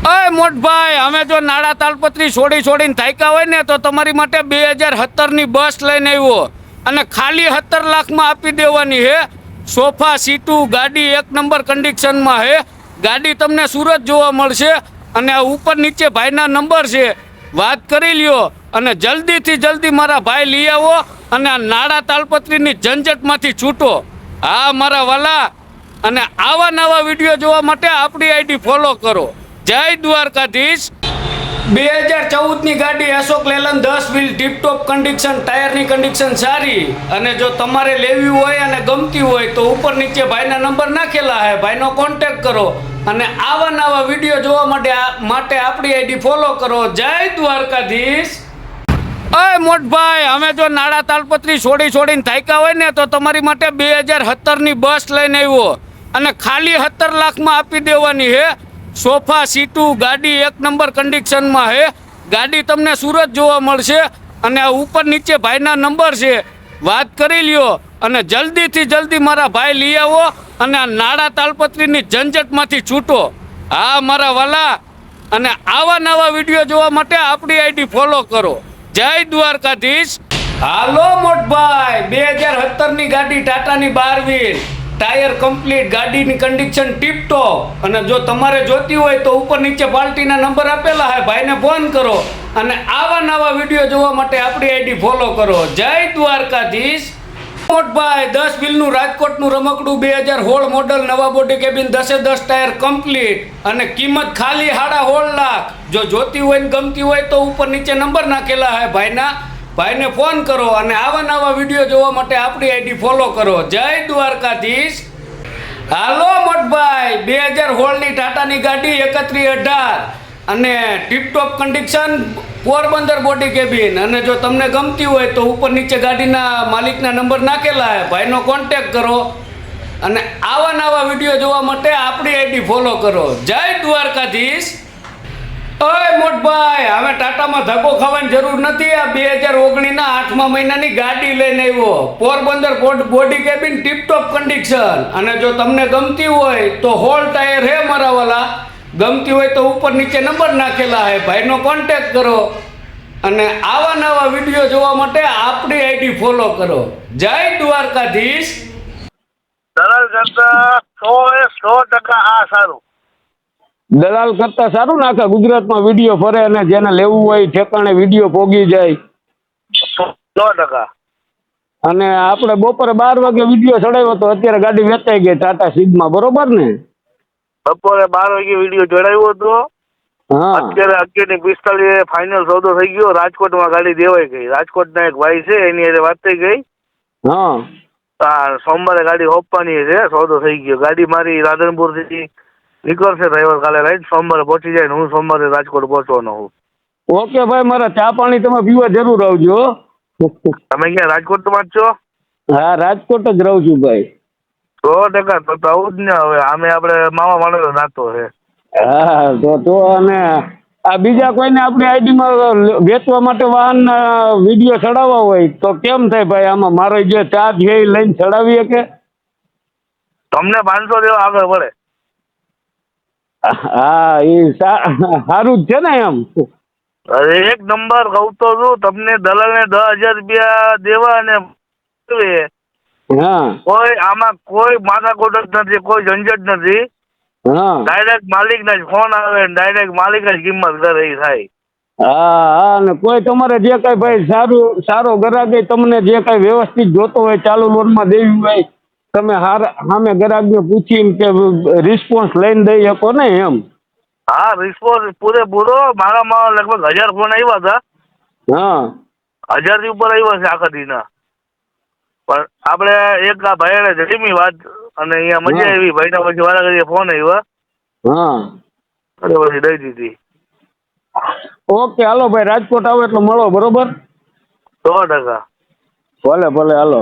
અય મોટભાઈ, અમે જો નાડા તાલપત્રી છોડીને થાક્યા હોય ને તો તમારી માટે 2017 ની બસ લઈને આવ્યો અને ખાલી 17 લાખમાં આપી દેવાની હે. સોફા સીટું ગાડી એક નંબર કન્ડિશનમાં હે. ગાડી તમને સુરત જોવા મળશે અને આ ઉપર નીચે ભાઈના નંબર છે, વાત કરી લ્યો અને જલ્દીથી જલ્દી મારા ભાઈ લઈ આવો અને આ નાડા તાલપત્રીની ઝંઝટમાંથી છૂટો. હા મારા વાલા, અને આવા નવા વિડીયો જોવા માટે આપણી આઈડી ફોલો કરો. જય દ્વારકાધીશ. 2014 ની ગાડી Ashok Leyland 10 wheel tiptop condition, ટાયરની કન્ડિશન સારી. અને જો તમારે લેવી હોય અને ગમતી હોય તો ઉપર નીચે ભાઈના નંબર નાખેલા હે, ભાઈનો કોન્ટેક્ટ કરો અને આવા નવા વિડીયો જોવા માટે આપણી આઈડી ફોલો કરો. જય દ્વારકાધીશ. અય મોટભાઈ, અમે જો નાડા તાલપત્રી છોડીને થાક્યા હોય ને તો તમારી માટે 2017 ની બસ લઈને આવ્યો અને ખાલી 17 લાખમાં આપી દેવાની હે. સોફા સીટું ગાડી એક નંબર કન્ડિશનમાં હે. ગાડી તમને સુરત જોવા મળશે અને આ ઉપર નીચે ભાઈના નંબર છે, વાત કરી લ્યો અને જલ્દીથી જલ્દી મારા ભાઈ લઈ આવો અને આ નાડા તાલપત્રીની ઝંઝટમાંથી છૂટો. હા મારા વાલા, અને આવા નવા વિડીયો જોવા માટે આપણી આઈડી ફોલો કરો. જય દ્વારકાધીશ. હાલો મોટભાઈ, 2017 ની ગાડી ટાટાની 12 વ્હીલ, ટાયર કમ્પ્લીટ, ગાડીની કન્ડિશન ટીપટોપ. અને જો તમારે જોતી હોય તો ઉપર નીચે પાર્ટીના નંબર આપેલા હે, ભાઈને ફોન કરો અને આવા નવા વિડીયો જોવા માટે આપણી આઈડી ફોલો કરો. જય દ્વારકાધીશ. મોટભાઈ, 10 વ્હીલનું રાજકોટનું રમકડું 2016 મોડલ, નવા બોડી કેબિન, 10 ટાયર કમ્પ્લીટ અને કિંમત ખાલી 16.5 લાખ. જો જોતી હોય ને ગમતી હોય તો ઉપર નીચે નંબર નાખેલા હે, ભાઈને ફોન કરો અને આવા નવા વિડીયો જોવા માટે આપણી આઈડી ફોલો કરો. જય દ્વારકાધીશ. હાલો મોટભાઈ, 2016 ની ટાટાની ગાડી 3118 અને tiptop condition, Porbandar body cabin. અને જો તમને ગમતી હોય તો ઉપર નીચે ગાડીના માલિકના નંબર નાખેલા હે, ભાઈનો કોન્ટેક્ટ કરો અને આવા નવા વિડીયો જોવા માટે આપણી આઈડી ફોલો કરો. જય દ્વારકાધીશ. અય મોટભાઈ, હવે ટાટામાં ધક્કો ખાવાની જરૂર નથી. આ 2019 ના 8મા મહિનાની ગાડી લઈને આવ્યો, Porbandar body cabin, tiptop condition. અને જો તમને ગમતી હોય તો હોલ ટાયર હે મારા વાલા, ગમતી હોય તો ઉપર નીચે નંબર નાખેલા હે, ભાઈનો કોન્ટેક્ટ કરો અને આવા નવા વિડીયો જોવા માટે આપણી આઈડી ફોલો કરો. જય દ્વારકાધીશ. દલાલ કરતા 100% આ સારું. દલાલ કરતા સારું ને આખા ગુજરાતમાં વિડીયો ફરે અને જેને લેવું હોય ઠેકાણે વિડીયો પોગી જાય. 100%. અને આપણે બપોરે 12 વાગે વિડીયો ચડાવ્યો તો અત્યારે ગાડી વેચાઈ ગઈ ટાટા સિગ્મા, બરોબર ને? બપોરે 12 વાગે વિડીયો ચડાવ્યો હતો, હા. અત્યારે 11:45 ફાઇનલ સોદો થઈ ગયો. રાજકોટમાં ગાડી દેવાઈ ગઈ. રાજકોટના એક ભાઈ છે એની હારે વાત થઈ ગઈ. હા, સોમવારે ગાડી હોપવાની છે, સોદો થઈ ગયો. ગાડી મારી રાધનપુરથી નીકળશે ડ્રાઈવર કાલે રાઈટ, સોમવારે પહોંચી જાય ને હું સોમવારે રાજકોટ પહોંચવાનો હું. ઓકે ભાઈ, મારા ચા પાણી તમે પીવા જરૂર આવજો. તમે ક્યાં રાજકોટમાં જ છો? હા, રાજકોટ જ રહું છું ભાઈ. 100% તો આવું જ ને. હવે આમે આપણે મામા માણેલો નાતો છે. હા, તો અને આ બીજા કોઈને આપણી આઈડીમાં વેચવા માટે વાહન વિડીયો ચડાવવા હોય તો કેમ થાય ભાઈ? આમાં મારો જે ચાર્જ છે એ લઈને ચડાવીએ કે? તમને 500 દેવા આગળ પડે. હા, એ સારું જ છે ને એમ. અરે એક નંબર કહું તો છું તમને. દલાલને 10,000 રૂપિયા દેવા અને હા, કોઈ આમાં કોઈ માથાકૂટ જ નથી, કોઈ ઝંઝટ નથી. હા, ડાયરેક્ટ માલિકના જ ફોન આવે, ડાયરેક્ટ માલિક જ કિંમત કરે એ થાય. હા, અને કોઈ તમારે જે કઈ ભાઈ સારો ગ્રાહક તમને જે કઈ વ્યવસ્થિત જોતો હોય, ચાલુ લોનમાં દેવી હોય, તમે સામે ગ્રાહકને પૂછીને કે રિસ્પોન્સ લઈને દઈ શકો ને એમ. હા, રિસ્પોન્સ પૂરેપૂરો. મારામાં લગભગ 1000 ફોન આવ્યા હતા. હા, 1000 થી ઉપર આવ્યા છે આખા દીના. પણ આપણે એક આ ભાઈને જડીમી વાત અને અહીંયા મજા આવી. ભાઈના પછી વારા ઘડીએ ફોન આવ્યા. હા, એટલે પછી દઈ દીધી. ઓકે, હાલો ભાઈ, રાજકોટ આવો એટલે મળો, બરોબર? 100%. ભલે હાલો.